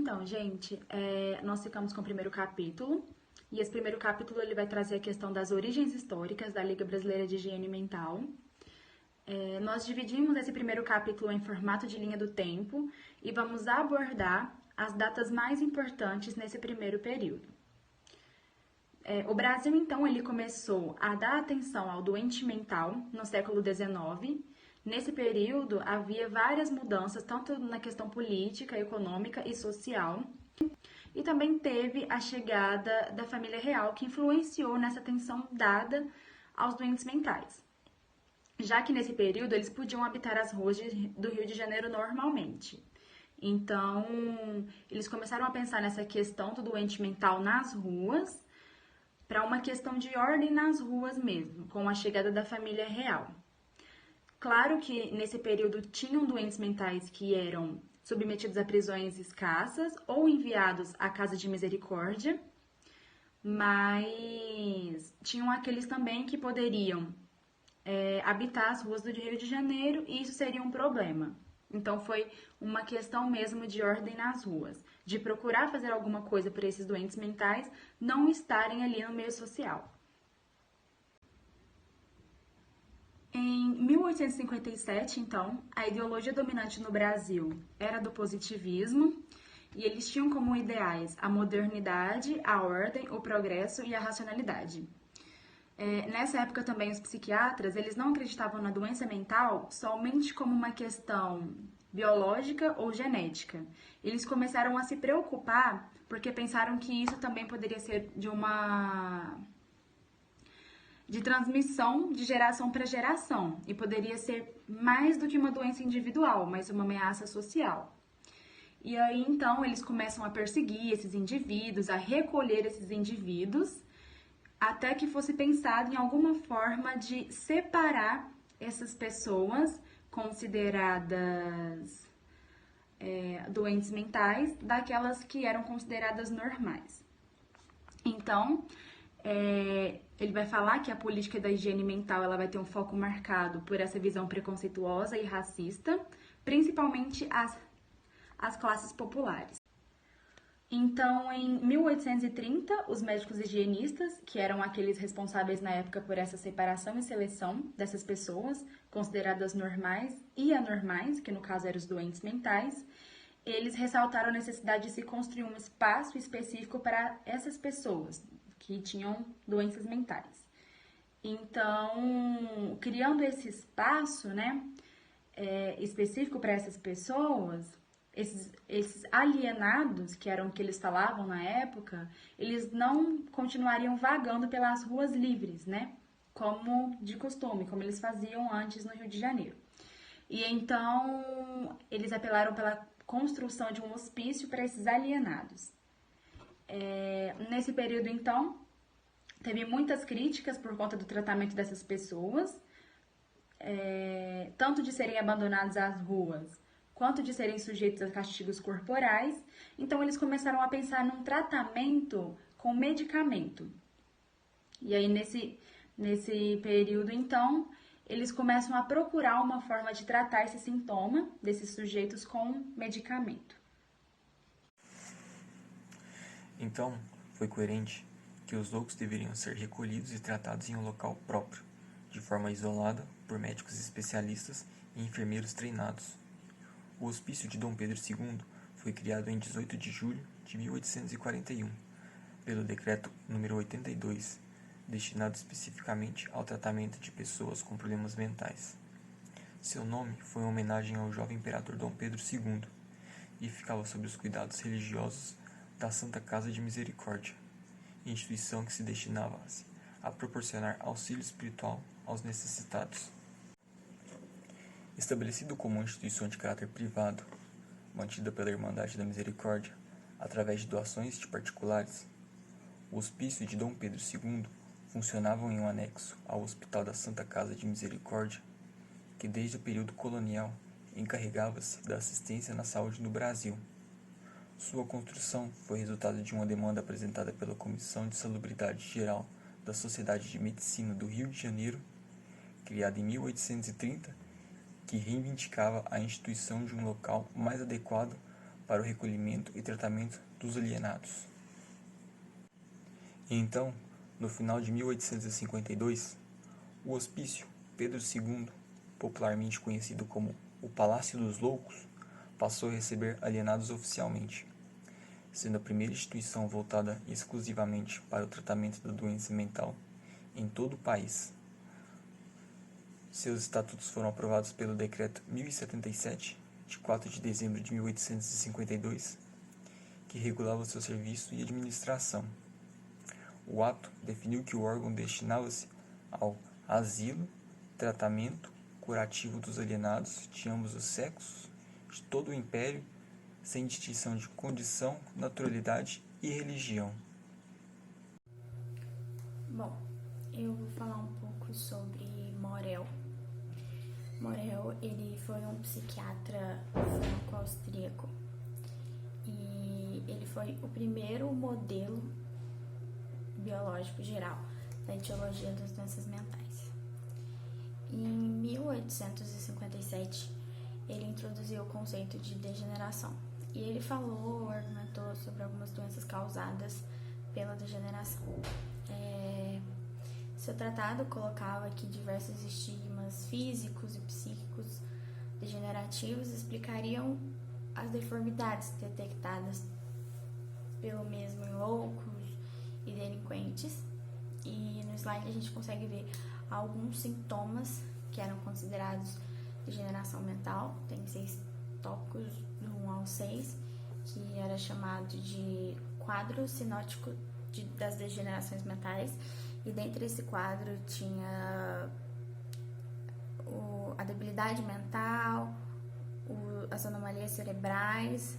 Então, gente, nós ficamos com o primeiro capítulo, e esse primeiro capítulo ele vai trazer a questão das origens históricas da Liga Brasileira de Higiene Mental. Nós dividimos esse primeiro capítulo em formato de linha do tempo e vamos abordar as datas mais importantes nesse primeiro período. O Brasil, então, ele começou a dar atenção ao doente mental no século XIX. Nesse período, havia várias mudanças, tanto na questão política, econômica e social. E também teve a chegada da família real, que influenciou nessa atenção dada aos doentes mentais. Já que nesse período, eles podiam habitar as ruas do Rio de Janeiro normalmente. Então, eles começaram a pensar nessa questão do doente mental nas ruas, para uma questão de ordem nas ruas mesmo, com a chegada da família real. Claro que nesse período tinham doentes mentais que eram submetidos a prisões escassas ou enviados à casa de misericórdia, mas tinham aqueles também que poderiam habitar as ruas do Rio de Janeiro e isso seria um problema. Então foi uma questão mesmo de ordem nas ruas, de procurar fazer alguma coisa para esses doentes mentais não estarem ali no meio social. Em 1857, então, a ideologia dominante no Brasil era do positivismo e eles tinham como ideais a modernidade, a ordem, o progresso e a racionalidade. Nessa época também os psiquiatras, eles não acreditavam na doença mental somente como uma questão biológica ou genética. Eles começaram a se preocupar porque pensaram que isso também poderia ser de transmissão de geração para geração e poderia ser mais do que uma doença individual, mas uma ameaça social. E aí então eles começam a perseguir esses indivíduos, a recolher esses indivíduos, até que fosse pensado em alguma forma de separar essas pessoas consideradas doentes mentais daquelas que eram consideradas normais. Então, ele vai falar que a política da higiene mental ela vai ter um foco marcado por essa visão preconceituosa e racista, principalmente as classes populares. Então, em 1830, os médicos higienistas, que eram aqueles responsáveis na época por essa separação e seleção dessas pessoas, consideradas normais e anormais, que no caso eram os doentes mentais, eles ressaltaram a necessidade de se construir um espaço específico para essas pessoas que tinham doenças mentais. Então, criando esse espaço, específico para essas pessoas, esses alienados, que eram o que eles falavam na época, eles não continuariam vagando pelas ruas livres, como de costume, como eles faziam antes no Rio de Janeiro. E então, eles apelaram pela construção de um hospício para esses alienados. Nesse período, então, teve muitas críticas por conta do tratamento dessas pessoas, tanto de serem abandonados às ruas, quanto de serem sujeitos a castigos corporais. Então, eles começaram a pensar num tratamento com medicamento. E aí, nesse período, então, eles começam a procurar uma forma de tratar esse sintoma desses sujeitos com medicamento. Então, foi coerente que os loucos deveriam ser recolhidos e tratados em um local próprio, de forma isolada, por médicos especialistas e enfermeiros treinados. O Hospício de Dom Pedro II foi criado em 18 de julho de 1841, pelo Decreto nº 82, destinado especificamente ao tratamento de pessoas com problemas mentais. Seu nome foi em homenagem ao jovem imperador Dom Pedro II e ficava sob os cuidados religiosos da Santa Casa de Misericórdia, instituição que se destinava a proporcionar auxílio espiritual aos necessitados. Estabelecido como uma instituição de caráter privado, mantida pela Irmandade da Misericórdia, através de doações de particulares, o Hospício de Dom Pedro II funcionava em um anexo ao Hospital da Santa Casa de Misericórdia, que desde o período colonial encarregava-se da assistência na saúde no Brasil. Sua construção foi resultado de uma demanda apresentada pela Comissão de Salubridade Geral da Sociedade de Medicina do Rio de Janeiro, criada em 1830, que reivindicava a instituição de um local mais adequado para o recolhimento e tratamento dos alienados. E então, no final de 1852, o Hospício Pedro II, popularmente conhecido como o Palácio dos Loucos, passou a receber alienados oficialmente, sendo a primeira instituição voltada exclusivamente para o tratamento da doença mental em todo o país. Seus estatutos foram aprovados pelo Decreto 1077, de 4 de dezembro de 1852, que regulava o seu serviço e administração. O ato definiu que o órgão destinava-se ao asilo, tratamento curativo dos alienados de ambos os sexos, de todo o império, sem distinção de condição, naturalidade e religião. Bom, eu vou falar um pouco sobre Morel. Morel, ele foi um psiquiatra franco-austríaco e ele foi o primeiro modelo biológico geral da etiologia das doenças mentais. Em 1857, ele introduziu o conceito de degeneração e ele argumentou sobre algumas doenças causadas pela degeneração. Seu tratado colocava que diversos estigmas físicos e psíquicos degenerativos explicariam as deformidades detectadas pelo mesmo em loucos e delinquentes. E no slide a gente consegue ver alguns sintomas que eram considerados degeneração mental. Tem 6 tópicos do 1 ao 6, que era chamado de quadro sinótico das degenerações mentais. E dentro desse quadro tinha a debilidade mental, as anomalias cerebrais,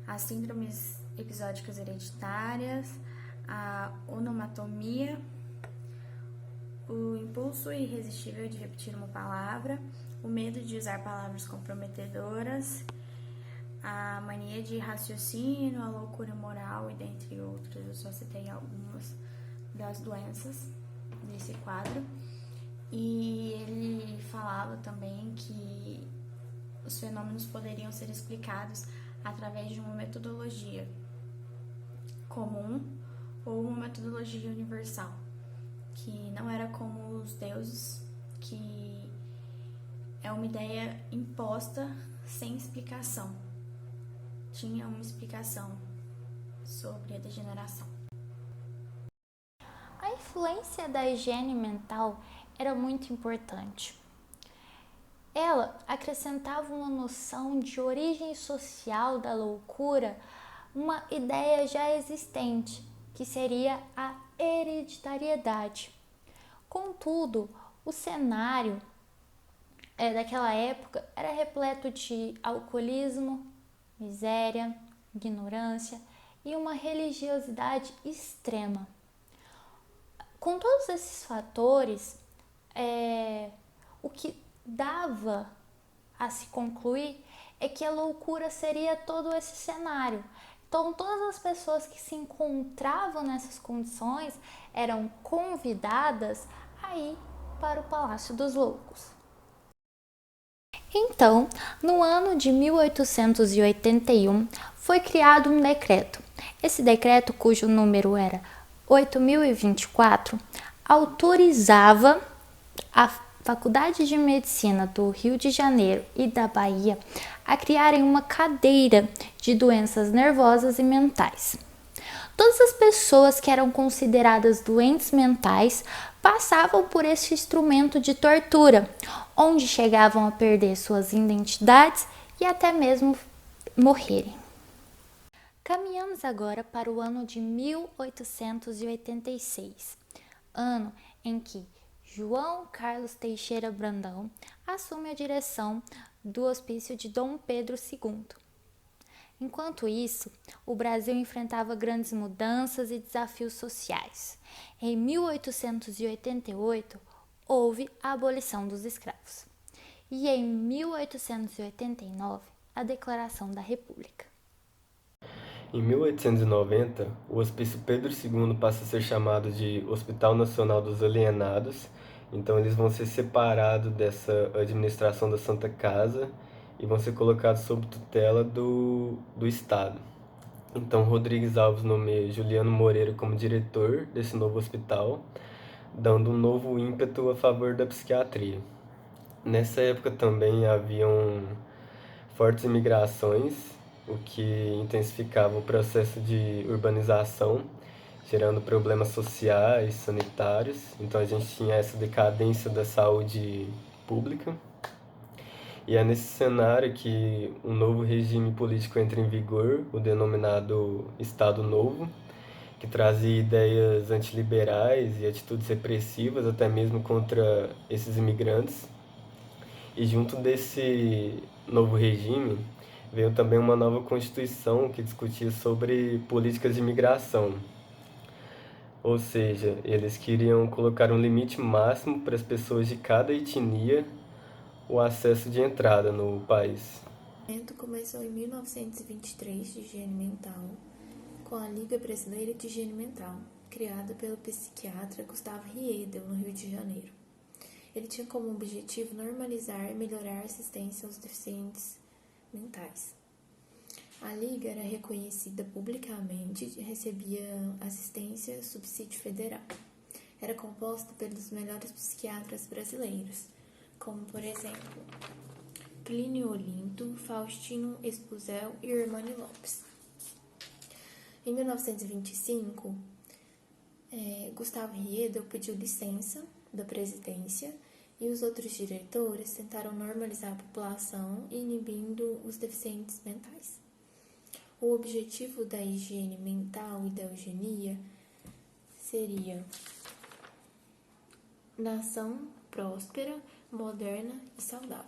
as síndromes episódicas hereditárias, a onomatomia, o impulso irresistível de repetir uma palavra, o medo de usar palavras comprometedoras, a mania de raciocínio, a loucura moral e dentre outras. Eu só citei algumas das doenças desse quadro. E ele falava também que os fenômenos poderiam ser explicados através de uma metodologia comum ou uma metodologia universal, que não era como os deuses, que é uma ideia imposta sem explicação. Tinha uma explicação sobre a degeneração. A influência da higiene mental era muito importante. Ela acrescentava uma noção de origem social da loucura, uma ideia já existente, que seria a hereditariedade. Contudo, o cenário daquela época era repleto de alcoolismo, miséria, ignorância e uma religiosidade extrema. Com todos esses fatores, o que dava a se concluir é que a loucura seria todo esse cenário. Então, todas as pessoas que se encontravam nessas condições eram convidadas a ir para o Palácio dos Loucos. Então, no ano de 1881, foi criado um decreto. Esse decreto, cujo número era 8.024, autorizava a Faculdade de Medicina do Rio de Janeiro e da Bahia a criarem uma cadeira de doenças nervosas e mentais. Todas as pessoas que eram consideradas doentes mentais passavam por esse instrumento de tortura, onde chegavam a perder suas identidades e até mesmo morrerem. Caminhamos agora para o ano de 1886, ano em que João Carlos Teixeira Brandão assume a direção do Hospício de Dom Pedro II. Enquanto isso, o Brasil enfrentava grandes mudanças e desafios sociais. Em 1888, houve a abolição dos escravos. E em 1889, a Declaração da República. Em 1890, o Hospício Pedro II passa a ser chamado de Hospital Nacional dos Alienados. Então eles vão ser separados dessa administração da Santa Casa e vão ser colocados sob tutela do Estado. Então, Rodrigues Alves nomeia Juliano Moreira como diretor desse novo hospital, dando um novo ímpeto a favor da psiquiatria. Nessa época também haviam fortes imigrações, o que intensificava o processo de urbanização, gerando problemas sociais, sanitários. Então a gente tinha essa decadência da saúde pública. E é nesse cenário que um novo regime político entra em vigor, o denominado Estado Novo, que trazia ideias antiliberais e atitudes repressivas, até mesmo contra esses imigrantes. E junto desse novo regime, veio também uma nova Constituição que discutia sobre políticas de imigração. Ou seja, eles queriam colocar um limite máximo para as pessoas de cada etnia o acesso de entrada no país. O movimento começou em 1923 de higiene mental, com a Liga Brasileira de Higiene Mental, criada pelo psiquiatra Gustavo Riedel, no Rio de Janeiro. Ele tinha como objetivo normalizar e melhorar a assistência aos deficientes mentais. A Liga era reconhecida publicamente e recebia assistência subsídio federal. Era composta pelos melhores psiquiatras brasileiros, como, por exemplo, Plínio Olinto, Faustino Espuzel e Hermane Lopes. Em 1925, Gustavo Riedel pediu licença da presidência e os outros diretores tentaram normalizar a população, inibindo os deficientes mentais. O objetivo da higiene mental e da eugenia seria nação próspera, moderna e saudável.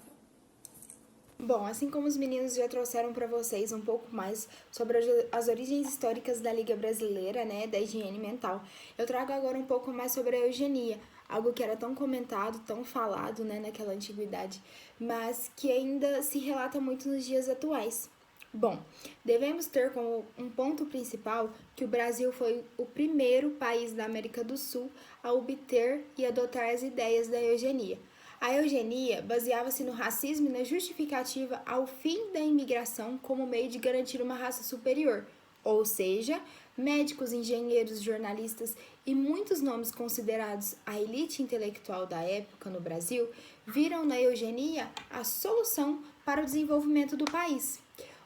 Bom, assim como os meninos já trouxeram para vocês um pouco mais sobre as origens históricas da Liga Brasileira, né, da higiene mental, eu trago agora um pouco mais sobre a eugenia, algo que era tão comentado, tão falado, né, naquela antiguidade, mas que ainda se relata muito nos dias atuais. Bom, devemos ter como um ponto principal que o Brasil foi o primeiro país da América do Sul a obter e adotar as ideias da eugenia. A eugenia baseava-se no racismo e na justificativa ao fim da imigração como meio de garantir uma raça superior, ou seja, médicos, engenheiros, jornalistas e muitos nomes considerados a elite intelectual da época no Brasil viram na eugenia a solução para o desenvolvimento do país.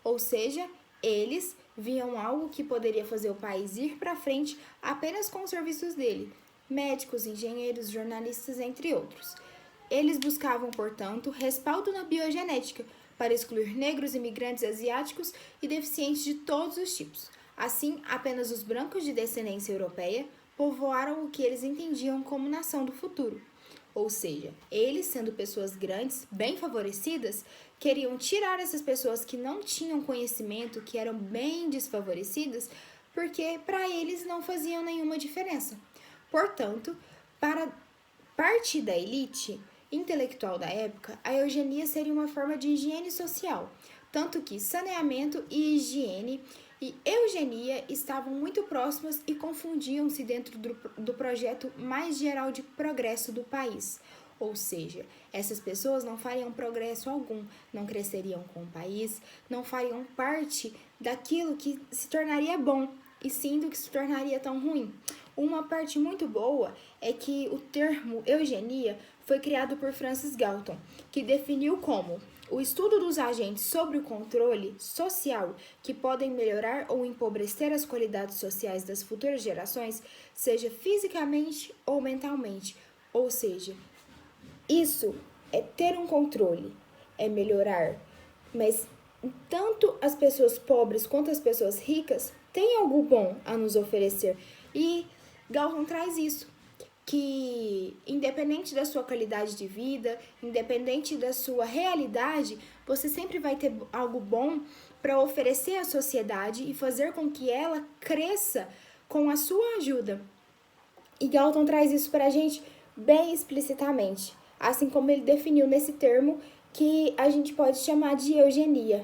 Ou seja, eles viam algo que poderia fazer o país ir para frente apenas com os serviços dele, médicos, engenheiros, jornalistas, entre outros. Eles buscavam, portanto, respaldo na biogenética para excluir negros, imigrantes asiáticos e deficientes de todos os tipos. Assim, apenas os brancos de descendência europeia povoaram o que eles entendiam como nação do futuro. Ou seja, eles, sendo pessoas grandes, bem favorecidas, queriam tirar essas pessoas que não tinham conhecimento, que eram bem desfavorecidas, porque para eles não faziam nenhuma diferença. Portanto, para parte da elite intelectual da época, a eugenia seria uma forma de higiene social, tanto que saneamento e higiene e eugenia estavam muito próximas e confundiam-se dentro do projeto mais geral de progresso do país. Ou seja, essas pessoas não fariam progresso algum, não cresceriam com o país, não fariam parte daquilo que se tornaria bom, e sim do que se tornaria tão ruim. Uma parte muito boa é que o termo eugenia foi criado por Francis Galton, que definiu como o estudo dos agentes sobre o controle social que podem melhorar ou empobrecer as qualidades sociais das futuras gerações, seja fisicamente ou mentalmente. Ou seja, isso é ter um controle, é melhorar, mas tanto as pessoas pobres quanto as pessoas ricas têm algo bom a nos oferecer. E Galton traz isso, que independente da sua qualidade de vida, independente da sua realidade, você sempre vai ter algo bom para oferecer à sociedade e fazer com que ela cresça com a sua ajuda. E Galton traz isso para a gente bem explicitamente, assim como ele definiu nesse termo que a gente pode chamar de eugenia.